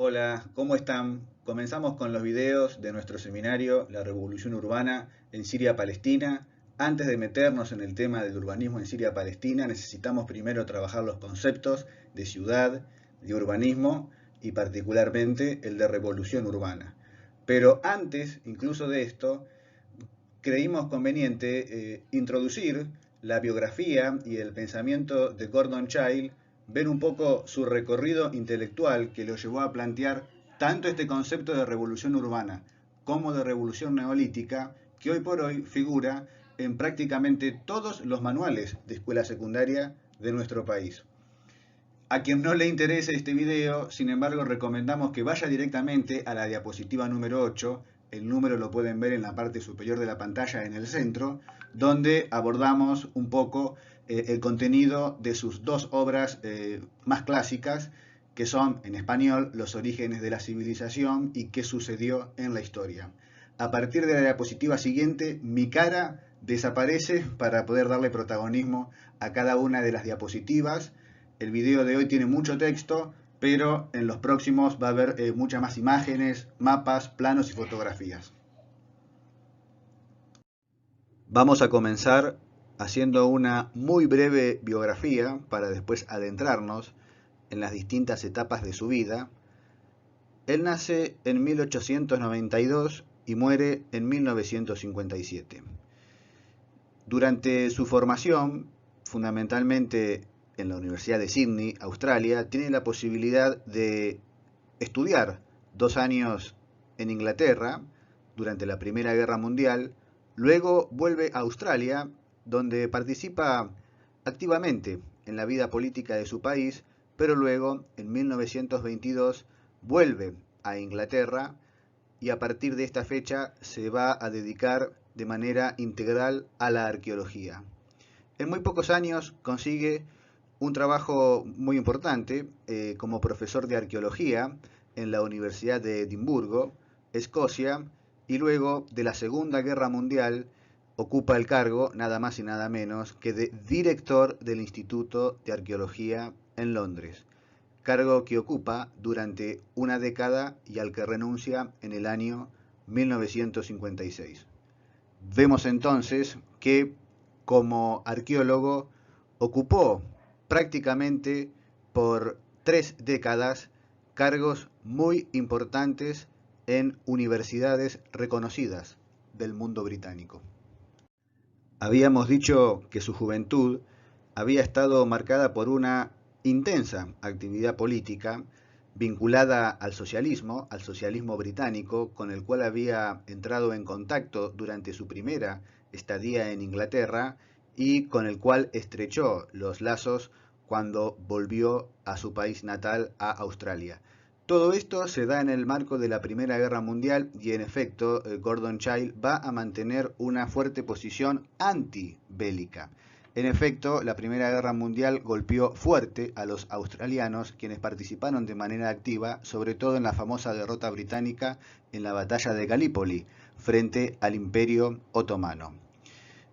Hola, ¿cómo están? Comenzamos con los videos de nuestro seminario La Revolución Urbana en Siria-Palestina. Antes de meternos en el tema del urbanismo en Siria-Palestina, necesitamos primero trabajar los conceptos de ciudad, de urbanismo y particularmente el de revolución urbana. Pero antes, incluso de esto, creímos conveniente introducir la biografía y el pensamiento de Gordon Childe, ver un poco su recorrido intelectual que lo llevó a plantear tanto este concepto de revolución urbana como de revolución neolítica, que hoy por hoy figura en prácticamente todos los manuales de escuela secundaria de nuestro país. A quien no le interese este video, sin embargo, recomendamos que vaya directamente a la diapositiva número 8. El número lo pueden ver en la parte superior de la pantalla en el centro, donde abordamos un poco el contenido de sus dos obras más clásicas, que son en español Los orígenes de la civilización y qué sucedió en la historia. A partir de la diapositiva siguiente, mi cara desaparece para poder darle protagonismo a cada una de las diapositivas. El video de hoy tiene mucho texto, pero en los próximos va a haber muchas más imágenes, mapas, planos y fotografías. Vamos a comenzar haciendo una muy breve biografía para después adentrarnos en las distintas etapas de su vida. Él nace en 1892 y muere en 1957. Durante su formación, fundamentalmente en la Universidad de Sydney, Australia, tiene la posibilidad de estudiar 2 años en Inglaterra durante la Primera Guerra Mundial, luego vuelve a Australia, donde participa activamente en la vida política de su país, pero luego, en 1922, vuelve a Inglaterra y a partir de esta fecha se va a dedicar de manera integral a la arqueología. En muy pocos años consigue un trabajo muy importante como profesor de arqueología en la Universidad de Edimburgo, Escocia, y luego de la Segunda Guerra Mundial ocupa el cargo nada más y nada menos que de director del Instituto de Arqueología en Londres, cargo que ocupa durante una década y al que renuncia en el año 1956. Vemos entonces que como arqueólogo ocupó prácticamente por 3 décadas cargos muy importantes en universidades reconocidas del mundo británico. Habíamos dicho que su juventud había estado marcada por una intensa actividad política vinculada al socialismo británico, con el cual había entrado en contacto durante su primera estadía en Inglaterra y con el cual estrechó los lazos cuando volvió a su país natal, a Australia. Todo esto se da en el marco de la Primera Guerra Mundial y en efecto Gordon Childe va a mantener una fuerte posición antibélica. En efecto, la Primera Guerra Mundial golpeó fuerte a los australianos, quienes participaron de manera activa, sobre todo en la famosa derrota británica en la batalla de Galípoli, frente al Imperio Otomano.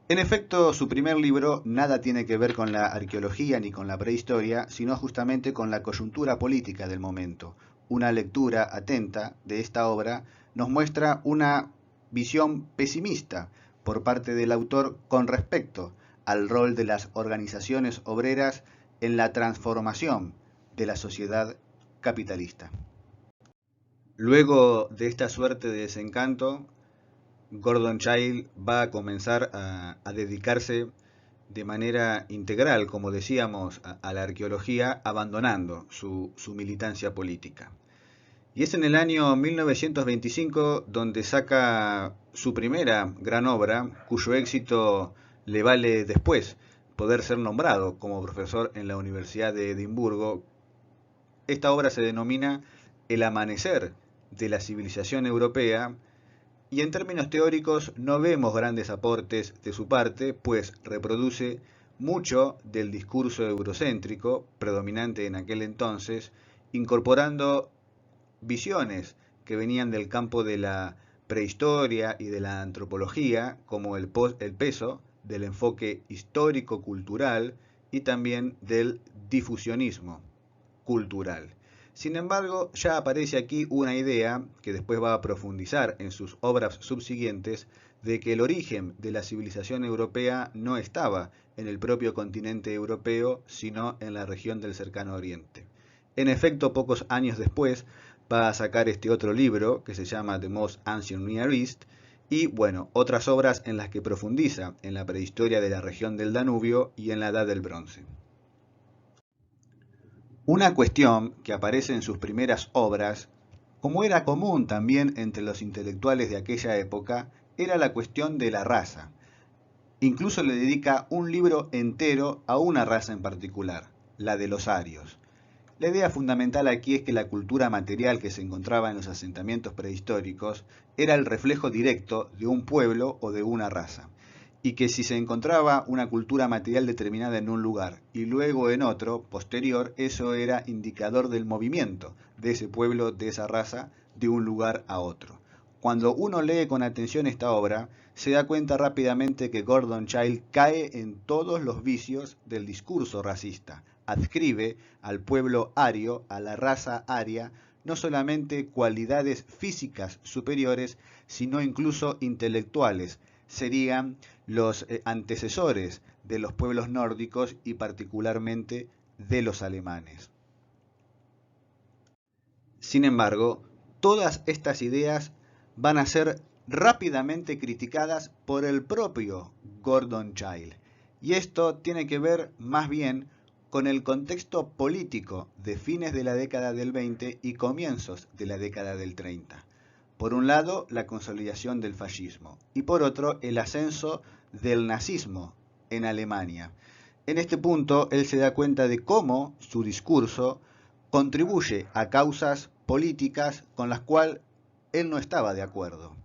En efecto, su primer libro nada tiene que ver con la arqueología ni con la prehistoria, sino justamente con la coyuntura política del momento. Una lectura atenta de esta obra nos muestra una visión pesimista por parte del autor con respecto al rol de las organizaciones obreras en la transformación de la sociedad capitalista. Luego de esta suerte de desencanto, Gordon Childe va a comenzar a dedicarse de manera integral, como decíamos, a la arqueología, abandonando su militancia política. Y es en el año 1925 donde saca su primera gran obra, cuyo éxito le vale después poder ser nombrado como profesor en la Universidad de Edimburgo. Esta obra se denomina El amanecer de la civilización europea, y en términos teóricos no vemos grandes aportes de su parte, pues reproduce mucho del discurso eurocéntrico predominante en aquel entonces, incorporando visiones que venían del campo de la prehistoria y de la antropología, como el peso del enfoque histórico-cultural y también del difusionismo cultural. Sin embargo, ya aparece aquí una idea que después va a profundizar en sus obras subsiguientes de que el origen de la civilización europea no estaba en el propio continente europeo, sino en la región del Cercano Oriente. En efecto, pocos años después va a sacar este otro libro que se llama The Most Ancient Near East y, bueno, otras obras en las que profundiza en la prehistoria de la región del Danubio y en la Edad del Bronce. Una cuestión que aparece en sus primeras obras, como era común también entre los intelectuales de aquella época, era la cuestión de la raza. Incluso le dedica un libro entero a una raza en particular, la de los arios. La idea fundamental aquí es que la cultura material que se encontraba en los asentamientos prehistóricos era el reflejo directo de un pueblo o de una raza, y que si se encontraba una cultura material determinada en un lugar y luego en otro, posterior, eso era indicador del movimiento de ese pueblo, de esa raza, de un lugar a otro. Cuando uno lee con atención esta obra, se da cuenta rápidamente que Gordon Childe cae en todos los vicios del discurso racista. Adscribe al pueblo ario, a la raza aria, no solamente cualidades físicas superiores, sino incluso intelectuales. Serían los antecesores de los pueblos nórdicos y particularmente de los alemanes. Sin embargo, todas estas ideas van a ser rápidamente criticadas por el propio Gordon Childe. Y esto tiene que ver más bien con el contexto político de fines de la década del 20 y comienzos de la década del 30. Por un lado, la consolidación del fascismo y por otro, el ascenso del nazismo en Alemania. En este punto, él se da cuenta de cómo su discurso contribuye a causas políticas con las cuales él no estaba de acuerdo.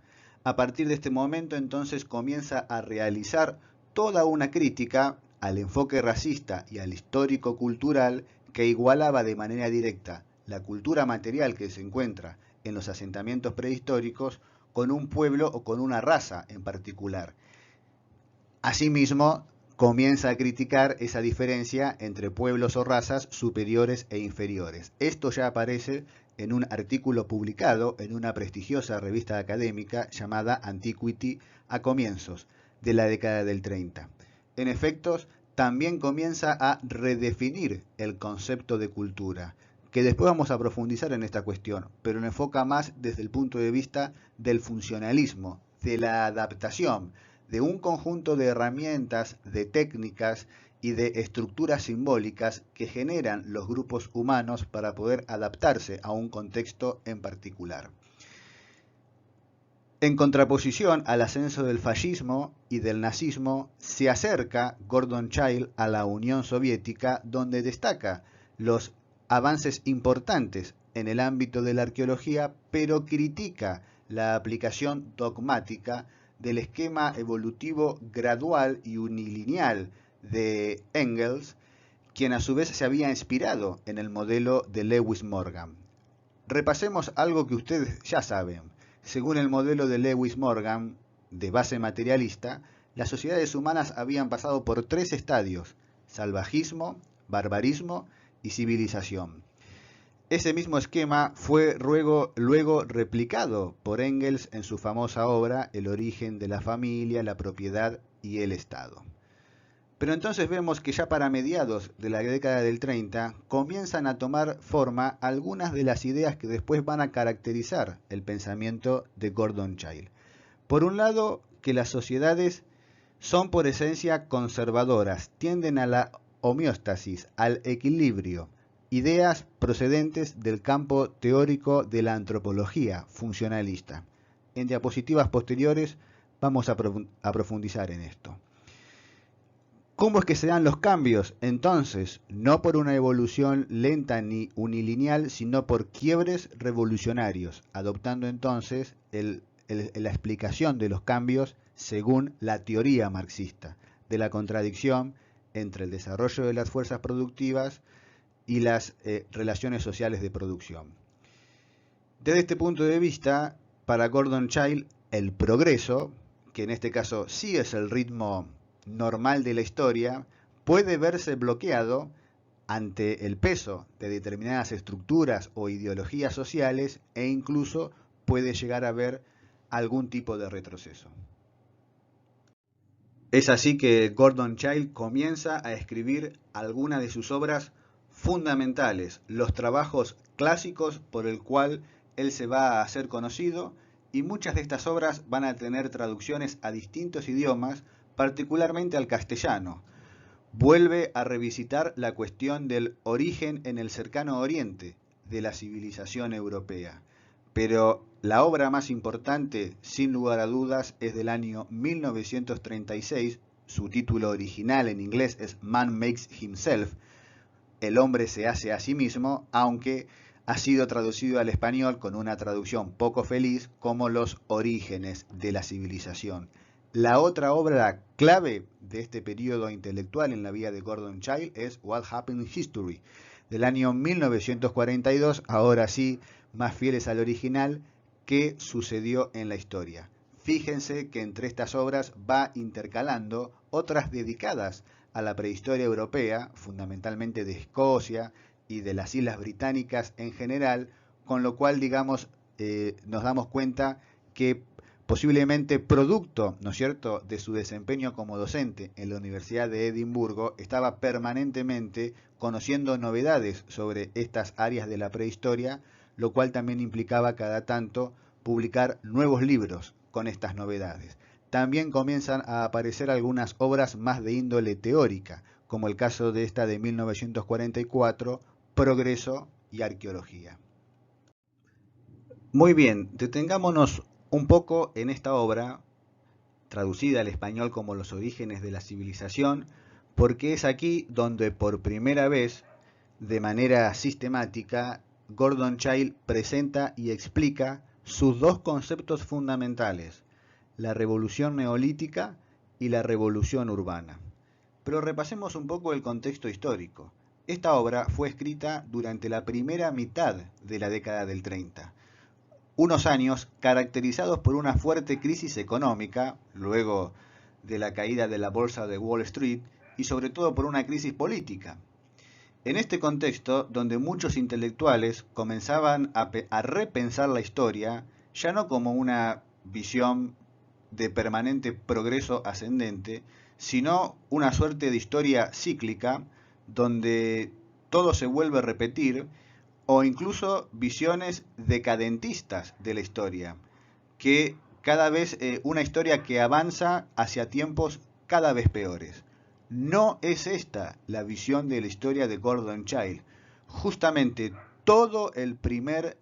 A partir de este momento, entonces, comienza a realizar toda una crítica al enfoque racista y al histórico-cultural que igualaba de manera directa la cultura material que se encuentra en los asentamientos prehistóricos con un pueblo o con una raza en particular. Asimismo, comienza a criticar esa diferencia entre pueblos o razas superiores e inferiores. Esto ya aparece en un artículo publicado en una prestigiosa revista académica llamada Antiquity a comienzos de la década del 30. En efecto, también comienza a redefinir el concepto de cultura, que después vamos a profundizar en esta cuestión, pero lo enfoca más desde el punto de vista del funcionalismo, de la adaptación, de un conjunto de herramientas, de técnicas y de estructuras simbólicas que generan los grupos humanos para poder adaptarse a un contexto en particular. En contraposición al ascenso del fascismo y del nazismo, se acerca Gordon Childe a la Unión Soviética, donde destaca los avances importantes en el ámbito de la arqueología, pero critica la aplicación dogmática del esquema evolutivo gradual y unilineal de Engels, quien a su vez se había inspirado en el modelo de Lewis Morgan. Repasemos algo que ustedes ya saben. Según el modelo de Lewis Morgan, de base materialista, las sociedades humanas habían pasado por 3 estadios: salvajismo, barbarismo y civilización. Ese mismo esquema fue luego replicado por Engels en su famosa obra El origen de la familia, la propiedad y el Estado. Pero entonces vemos que ya para mediados de la década del 30 comienzan a tomar forma algunas de las ideas que después van a caracterizar el pensamiento de Gordon Childe. Por un lado, que las sociedades son por esencia conservadoras, tienden a la homeostasis, al equilibrio, ideas procedentes del campo teórico de la antropología funcionalista. En diapositivas posteriores vamos a profundizar en esto. ¿Cómo es que se dan los cambios? Entonces, no por una evolución lenta ni unilineal, sino por quiebres revolucionarios, adoptando entonces la explicación de los cambios según la teoría marxista, de la contradicción entre el desarrollo de las fuerzas productivas y las relaciones sociales de producción. Desde este punto de vista, para Gordon Childe, el progreso, que en este caso sí es el ritmo normal de la historia, puede verse bloqueado ante el peso de determinadas estructuras o ideologías sociales e incluso puede llegar a haber algún tipo de retroceso. Es así que Gordon Childe comienza a escribir algunas de sus obras fundamentales, los trabajos clásicos por el cual él se va a hacer conocido, y muchas de estas obras van a tener traducciones a distintos idiomas, particularmente al castellano. Vuelve a revisitar la cuestión del origen en el cercano oriente de la civilización europea. Pero la obra más importante, sin lugar a dudas, es del año 1936. Su título original en inglés es Man Makes Himself, El hombre se hace a sí mismo, aunque ha sido traducido al español con una traducción poco feliz como Los orígenes de la civilización. La otra obra clave de este periodo intelectual en la vida de Gordon Childe es What Happened in History, del año 1942, ahora sí, más fieles al original, ¿qué sucedió en la historia? Fíjense que entre estas obras va intercalando otras dedicadas a la prehistoria europea, fundamentalmente de Escocia y de las Islas Británicas en general, con lo cual, digamos, nos damos cuenta que posiblemente producto, ¿no es cierto?, de su desempeño como docente en la Universidad de Edimburgo, estaba permanentemente conociendo novedades sobre estas áreas de la prehistoria, lo cual también implicaba cada tanto publicar nuevos libros con estas novedades. También comienzan a aparecer algunas obras más de índole teórica, como el caso de esta de 1944, Progreso y Arqueología. Muy bien, detengámonos un poco en esta obra, traducida al español como Los orígenes de la civilización, porque es aquí donde por primera vez, de manera sistemática, Gordon Childe presenta y explica sus dos conceptos fundamentales, la revolución neolítica y la revolución urbana. Pero repasemos un poco el contexto histórico. Esta obra fue escrita durante la primera mitad de la década del 30, unos años caracterizados por una fuerte crisis económica, luego de la caída de la bolsa de Wall Street, y sobre todo por una crisis política. En este contexto, donde muchos intelectuales comenzaban a repensar la historia, ya no como una visión de permanente progreso ascendente, sino una suerte de historia cíclica, donde todo se vuelve a repetir, o incluso visiones decadentistas de la historia, que cada vez una historia que avanza hacia tiempos cada vez peores. No es esta la visión de la historia de Gordon Childe. Justamente todo el primer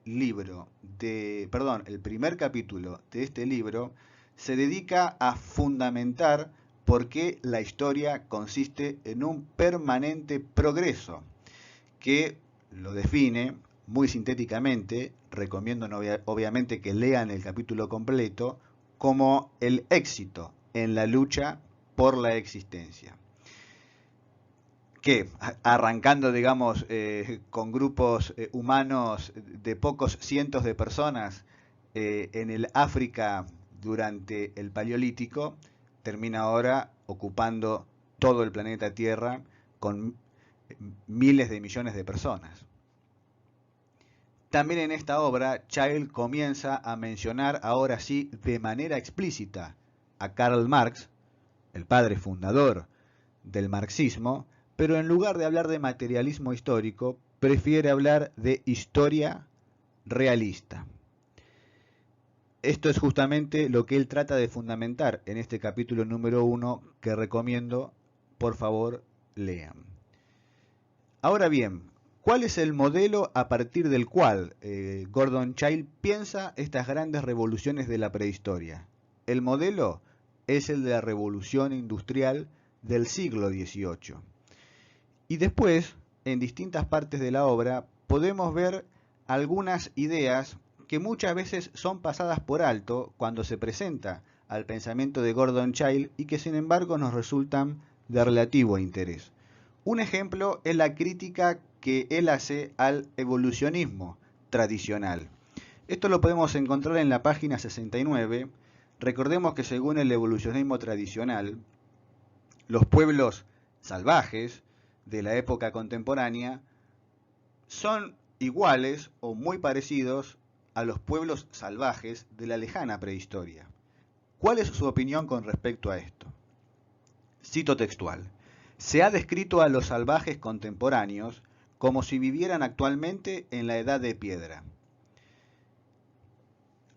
capítulo de este libro se dedica a fundamentar por qué la historia consiste en un permanente progreso, que lo define muy sintéticamente, recomiendo obviamente que lean el capítulo completo, como el éxito en la lucha por la existencia. Que arrancando, digamos, con grupos humanos de pocos cientos de personas en el África durante el Paleolítico, termina ahora ocupando todo el planeta Tierra con miles de millones de personas. También en esta obra, Childe comienza a mencionar, ahora sí, de manera explícita, a Karl Marx, el padre fundador del marxismo, pero en lugar de hablar de materialismo histórico, prefiere hablar de historia realista. Esto es justamente lo que él trata de fundamentar en este capítulo número 1, que recomiendo, por favor, lean. Ahora bien, ¿cuál es el modelo a partir del cual Gordon Childe piensa estas grandes revoluciones de la prehistoria? El modelo es el de la revolución industrial del siglo XVIII. Y después, en distintas partes de la obra, podemos ver algunas ideas que muchas veces son pasadas por alto cuando se presenta al pensamiento de Gordon Childe y que sin embargo nos resultan de relativo interés. Un ejemplo es la crítica que él hace al evolucionismo tradicional. Esto lo podemos encontrar en la página 69. Recordemos que según el evolucionismo tradicional, los pueblos salvajes de la época contemporánea son iguales o muy parecidos a los pueblos salvajes de la lejana prehistoria. ¿Cuál es su opinión con respecto a esto? Cito textual. Se ha descrito a los salvajes contemporáneos como si vivieran actualmente en la edad de piedra.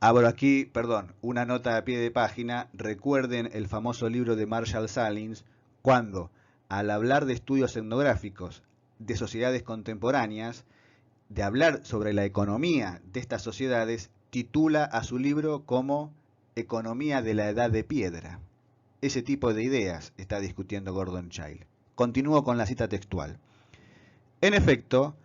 Abro aquí, una nota a pie de página. Recuerden el famoso libro de Marshall Salins, cuando, al hablar de estudios etnográficos de sociedades contemporáneas, de hablar sobre la economía de estas sociedades, titula a su libro como Economía de la Edad de Piedra. Ese tipo de ideas está discutiendo Gordon Childe. Continúo con la cita textual. En efecto,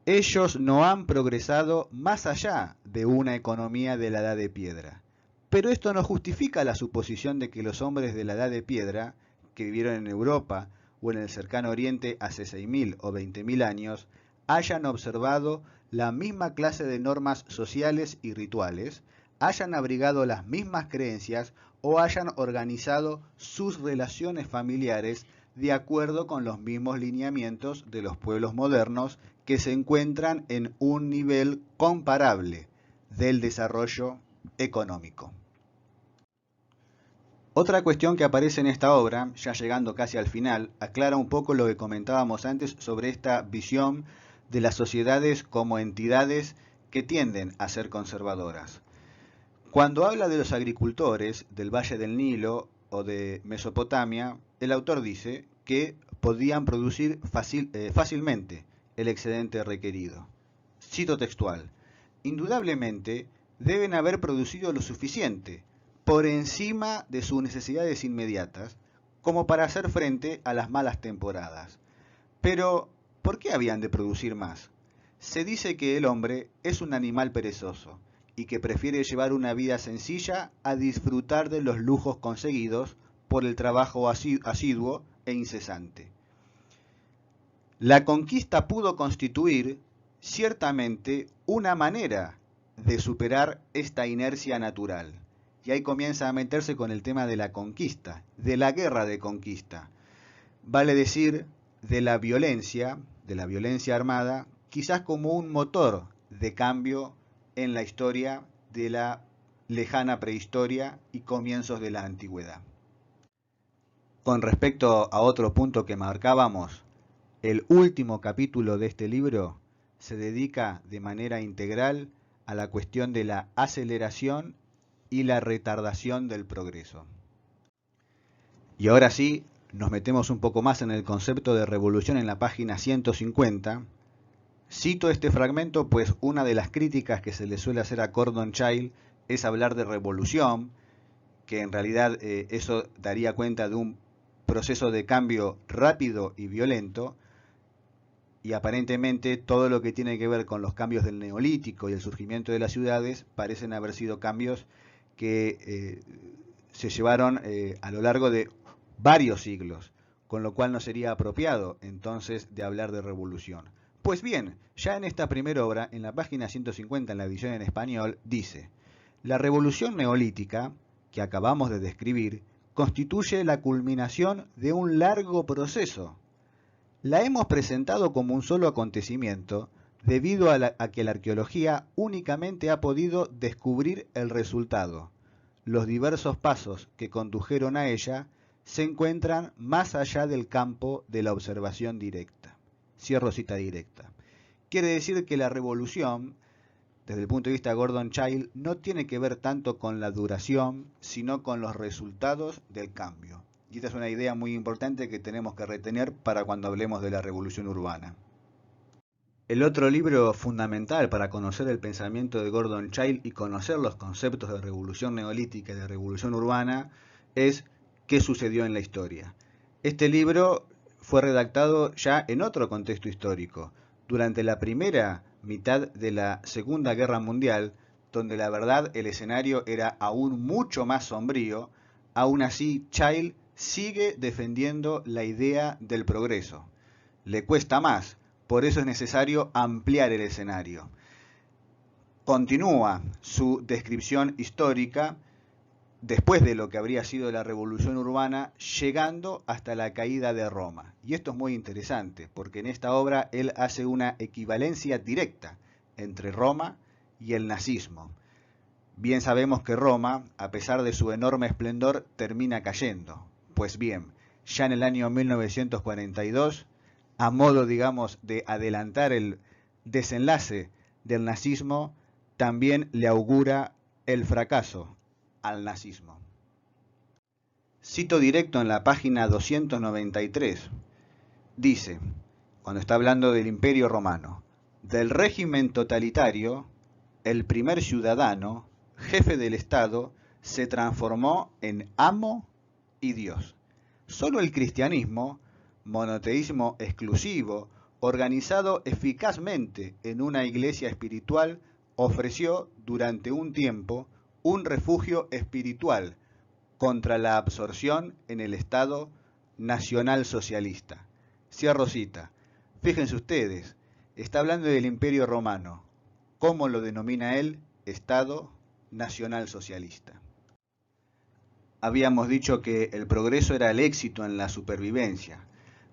ellos no han progresado más allá de una economía de la Edad de Piedra. Pero esto no justifica la suposición de que los hombres de la Edad de Piedra, que vivieron en Europa o en el cercano Oriente hace 6.000 o 20.000 años, hayan observado la misma clase de normas sociales y rituales, hayan abrigado las mismas creencias o hayan organizado sus relaciones familiares de acuerdo con los mismos lineamientos de los pueblos modernos que se encuentran en un nivel comparable del desarrollo económico. Otra cuestión que aparece en esta obra, ya llegando casi al final, aclara un poco lo que comentábamos antes sobre esta visión de las sociedades como entidades que tienden a ser conservadoras. Cuando habla de los agricultores del Valle del Nilo o de Mesopotamia, el autor dice que podían producir fácilmente el excedente requerido. Cito textual: indudablemente deben haber producido lo suficiente por encima de sus necesidades inmediatas como para hacer frente a las malas temporadas. Pero, ¿por qué habían de producir más? Se dice que el hombre es un animal perezoso y que prefiere llevar una vida sencilla a disfrutar de los lujos conseguidos por el trabajo asiduo e incesante. La conquista pudo constituir ciertamente una manera de superar esta inercia natural. Y ahí comienza a meterse con el tema de la conquista, de la guerra de conquista. Vale decir, de la violencia armada, quizás como un motor de cambio en la historia de la lejana prehistoria y comienzos de la antigüedad. Con respecto a otro punto que marcábamos, el último capítulo de este libro se dedica de manera integral a la cuestión de la aceleración y la retardación del progreso. Y ahora sí, nos metemos un poco más en el concepto de revolución en la página 150. Cito este fragmento pues una de las críticas que se le suele hacer a Gordon Childe es hablar de revolución, que en realidad eso daría cuenta de un proceso de cambio rápido y violento, y aparentemente todo lo que tiene que ver con los cambios del Neolítico y el surgimiento de las ciudades parecen haber sido cambios que se llevaron a lo largo de varios siglos, con lo cual no sería apropiado entonces de hablar de revolución. Pues bien, ya en esta primera obra, en la página 150 en la edición en español, dice: la revolución neolítica, que acabamos de describir, constituye la culminación de un largo proceso. La hemos presentado como un solo acontecimiento debido a que la arqueología únicamente ha podido descubrir el resultado. Los diversos pasos que condujeron a ella se encuentran más allá del campo de la observación directa. Cierro cita directa. Quiere decir que la revolución, desde el punto de vista de Gordon Childe, no tiene que ver tanto con la duración, sino con los resultados del cambio. Y esta es una idea muy importante que tenemos que retener para cuando hablemos de la revolución urbana. El otro libro fundamental para conocer el pensamiento de Gordon Childe y conocer los conceptos de revolución neolítica y de revolución urbana es ¿Qué sucedió en la historia? Este libro fue redactado ya en otro contexto histórico, durante la primera mitad de la Segunda Guerra Mundial, donde la verdad el escenario era aún mucho más sombrío. Aún así, Childe sigue defendiendo la idea del progreso. Le cuesta más, por eso es necesario ampliar el escenario. Continúa su descripción histórica después de lo que habría sido la revolución urbana, llegando hasta la caída de Roma. Y esto es muy interesante, porque en esta obra él hace una equivalencia directa entre Roma y el nazismo. Bien sabemos que Roma, a pesar de su enorme esplendor, termina cayendo. Pues bien, ya en el año 1942, a modo, digamos, de adelantar el desenlace del nazismo, también le augura el fracaso al nazismo. Cito directo en la página 293. Dice, cuando está hablando del Imperio Romano, del régimen totalitario, el primer ciudadano, jefe del Estado, se transformó en amo y Dios. Solo el cristianismo, monoteísmo exclusivo, organizado eficazmente en una iglesia espiritual, ofreció durante un tiempo un refugio espiritual contra la absorción en el Estado nacional socialista. Cierro cita. Fíjense ustedes, está hablando del Imperio Romano. ¿Cómo lo denomina él? Estado nacional socialista. Habíamos dicho que el progreso era el éxito en la supervivencia,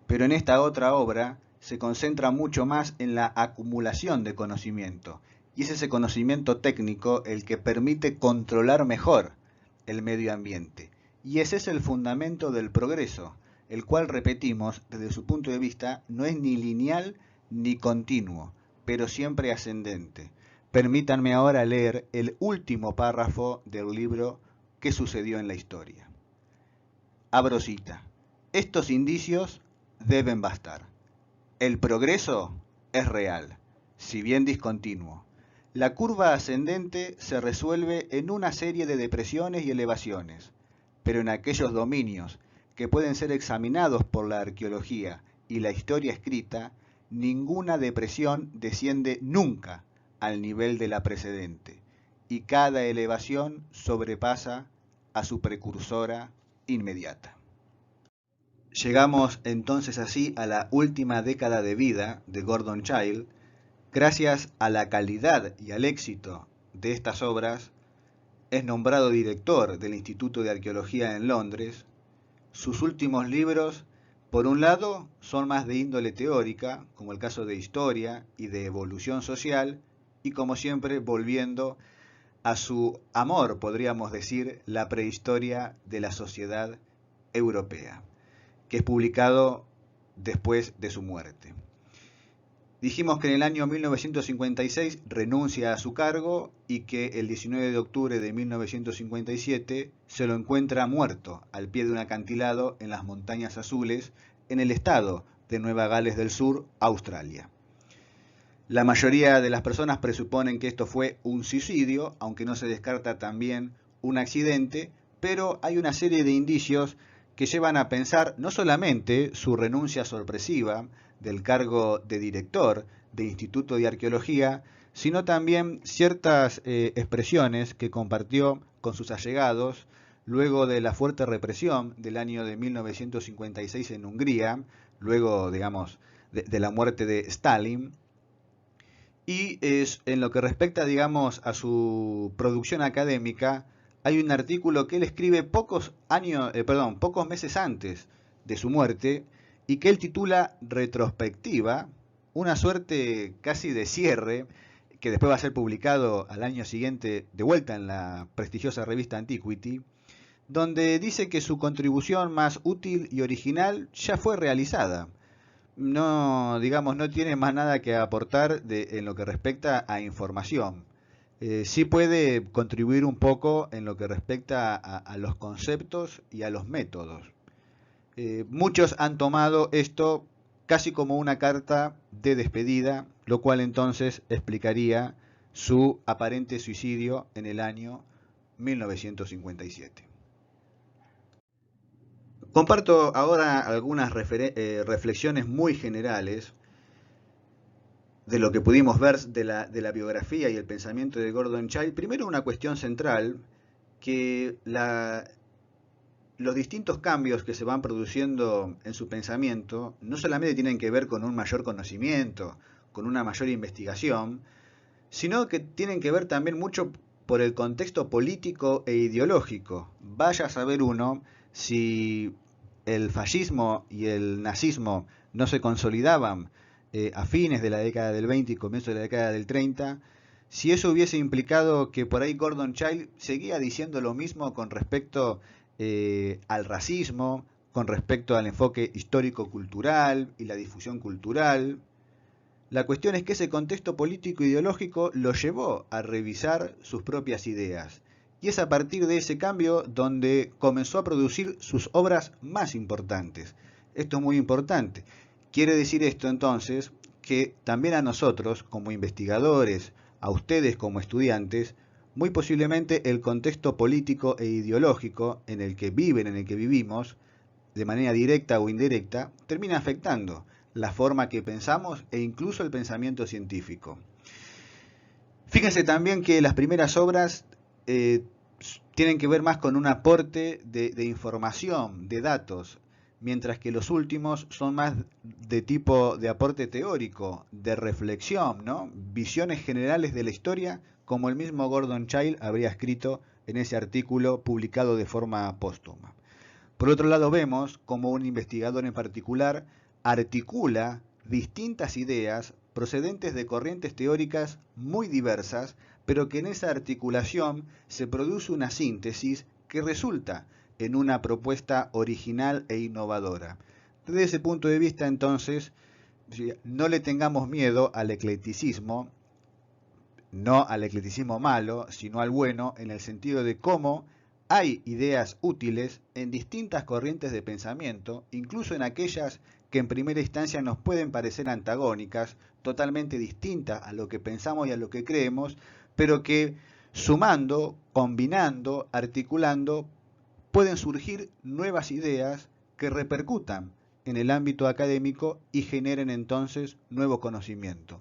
pero en esta otra obra se concentra mucho más en la acumulación de conocimiento, y es ese conocimiento técnico el que permite controlar mejor el medio ambiente. Y ese es el fundamento del progreso, el cual, repetimos, desde su punto de vista, no es ni lineal ni continuo, pero siempre ascendente. Permítanme ahora leer el último párrafo del libro ¿Qué sucedió en la historia? Abro cita. Estos indicios deben bastar. El progreso es real, si bien discontinuo. La curva ascendente se resuelve en una serie de depresiones y elevaciones, pero en aquellos dominios que pueden ser examinados por la arqueología y la historia escrita, ninguna depresión desciende nunca al nivel de la precedente, y cada elevación sobrepasa a su precursora inmediata. Llegamos entonces así a la última década de vida de Gordon Childe. Gracias a la calidad y al éxito de estas obras, es nombrado director del Instituto de Arqueología en Londres. Sus últimos libros, por un lado, son más de índole teórica, como el caso de Historia y de Evolución Social, y como siempre volviendo a su amor, podríamos decir, la prehistoria de la sociedad europea, que es publicado después de su muerte. Dijimos que en el año 1956 renuncia a su cargo y que el 19 de octubre de 1957 se lo encuentra muerto al pie de un acantilado en las Montañas Azules, en el estado de Nueva Gales del Sur, Australia. La mayoría de las personas presuponen que esto fue un suicidio, aunque no se descarta también un accidente, pero hay una serie de indicios que llevan a pensar no solamente su renuncia sorpresiva del cargo de director del Instituto de Arqueología, sino también ciertas expresiones que compartió con sus allegados luego de la fuerte represión del año de 1956 en Hungría, luego, digamos, de la muerte de Stalin. Y en lo que respecta, digamos, a su producción académica, hay un artículo que él escribe pocos meses antes de su muerte y que él titula Retrospectiva, una suerte casi de cierre que después va a ser publicado al año siguiente de vuelta en la prestigiosa revista Antiquity, donde dice que su contribución más útil y original ya fue realizada. No, digamos, no tiene más nada que aportar en lo que respecta a información. Sí puede contribuir un poco en lo que respecta a los conceptos y a los métodos. Muchos han tomado esto casi como una carta de despedida, lo cual entonces explicaría su aparente suicidio en el año 1957. Comparto ahora algunas reflexiones muy generales de lo que pudimos ver de la biografía y el pensamiento de Gordon Childe. Primero, una cuestión central, que los distintos cambios que se van produciendo en su pensamiento no solamente tienen que ver con un mayor conocimiento, con una mayor investigación, sino que tienen que ver también mucho por el contexto político e ideológico. Vaya a saber uno si el fascismo y el nazismo no se consolidaban a fines de la década del 20 y comienzo de la década del 30, si eso hubiese implicado que por ahí Gordon Childe seguía diciendo lo mismo con respecto al racismo, con respecto al enfoque histórico-cultural y la difusión cultural. La cuestión es que ese contexto político ideológico lo llevó a revisar sus propias ideas. Y es a partir de ese cambio donde comenzó a producir sus obras más importantes. Esto es muy importante. Quiere decir esto entonces que también a nosotros, como investigadores, a ustedes como estudiantes, muy posiblemente el contexto político e ideológico en el que viven, en el que vivimos, de manera directa o indirecta, termina afectando la forma que pensamos e incluso el pensamiento científico. Fíjense también que las primeras obras tienen que ver más con un aporte de información, de datos, mientras que los últimos son más de tipo de aporte teórico, de reflexión, ¿no? Visiones generales de la historia, como el mismo Gordon Childe habría escrito en ese artículo publicado de forma póstuma. Por otro lado, vemos como un investigador en particular articula distintas ideas procedentes de corrientes teóricas muy diversas, pero que en esa articulación se produce una síntesis que resulta en una propuesta original e innovadora. Desde ese punto de vista, entonces, no le tengamos miedo al eclecticismo, no al eclecticismo malo, sino al bueno, en el sentido de cómo hay ideas útiles en distintas corrientes de pensamiento, incluso en aquellas que en primera instancia nos pueden parecer antagónicas, totalmente distintas a lo que pensamos y a lo que creemos, pero que sumando, combinando, articulando, pueden surgir nuevas ideas que repercutan en el ámbito académico y generen entonces nuevo conocimiento.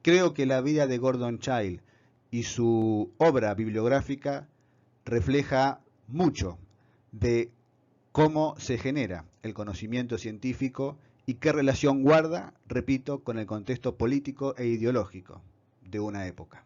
Creo que la vida de Gordon Childe y su obra bibliográfica refleja mucho de cómo se genera el conocimiento científico y qué relación guarda, repito, con el contexto político e ideológico de una época.